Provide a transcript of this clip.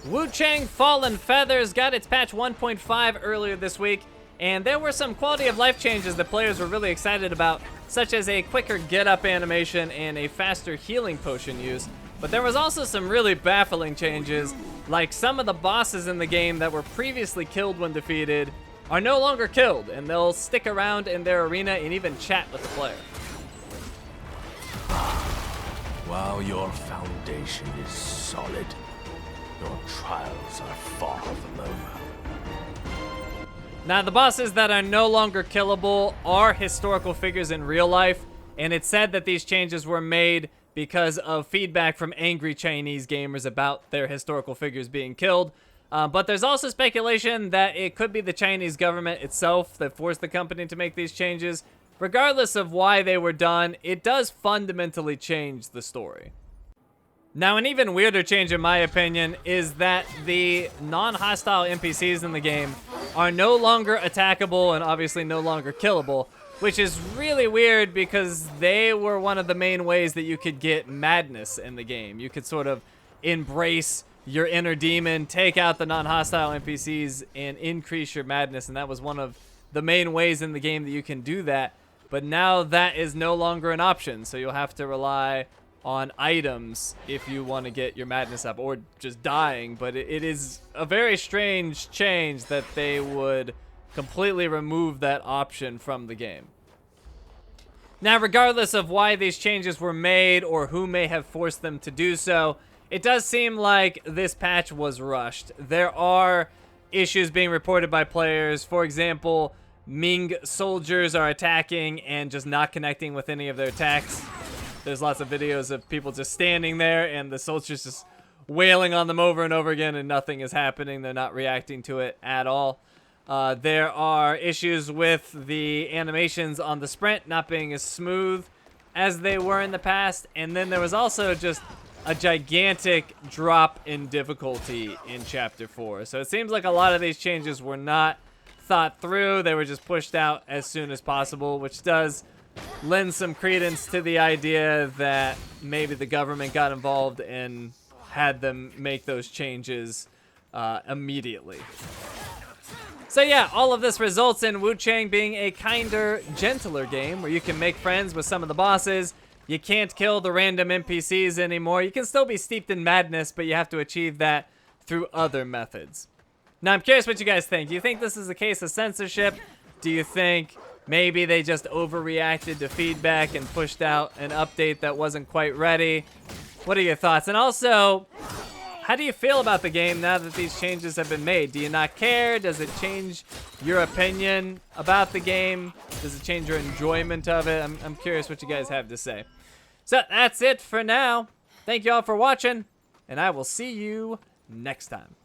Wuchang Fallen Feathers got its patch 1.5 earlier this week, and there were some quality of life changes that players were really excited about, such as a quicker get up animation and a faster healing potion use. But there was also some really baffling changes, like some of the bosses in the game that were previously killed when defeated are no longer killed, and they'll stick around in their arena and even chat with the player. While your foundation is solid, your trials are far from over. Now, the bosses that are no longer killable are historical figures in real life, and it's said that these changes were made because of feedback from angry Chinese gamers about their historical figures being killed. But there's also speculation that it could be the Chinese government itself that forced the company to make these changes. Regardless of why they were done, it does fundamentally change the story. Now, an even weirder change, in my opinion, is that the non-hostile NPCs in the game are no longer attackable and obviously no longer killable, which is really weird because they were one of the main ways that you could get madness in the game. You could sort of embrace your inner demon, take out the non-hostile NPCs, and increase your madness, and that was one of the main ways in the game that you can do that. But now that is no longer an option, so you'll have to rely on items if you want to get your madness up, or just dying. But it is a very strange change that they would completely remove that option from the game. Now, regardless of why these changes were made or who may have forced them to do so, it does seem like this patch was rushed. There are issues being reported by players. For example, Ming soldiers are attacking and just not connecting with any of their attacks. There's lots of videos of people just standing there and the soldiers just wailing on them over and over again and nothing is happening. They're not reacting to it at all. There are issues with the animations on the sprint not being as smooth as they were in the past. And then there was also just a gigantic drop in difficulty in Chapter 4. So it seems like a lot of these changes were not thought through. They were just pushed out as soon as possible, which does lend some credence to the idea that maybe the government got involved and had them make those changes immediately. So yeah, all of this results in Wuchang being a kinder, gentler game where you can make friends with some of the bosses. You can't kill the random NPCs anymore. You can still be steeped in madness, but you have to achieve that through other methods. Now, I'm curious what you guys think. Do you think this is a case of censorship? Do you think maybe they just overreacted to feedback and pushed out an update that wasn't quite ready? What are your thoughts? And also, how do you feel about the game now that these changes have been made? Do you not care? Does it change your opinion about the game? Does it change your enjoyment of it? I'm curious what you guys have to say. So that's it for now. Thank you all for watching, and I will see you next time.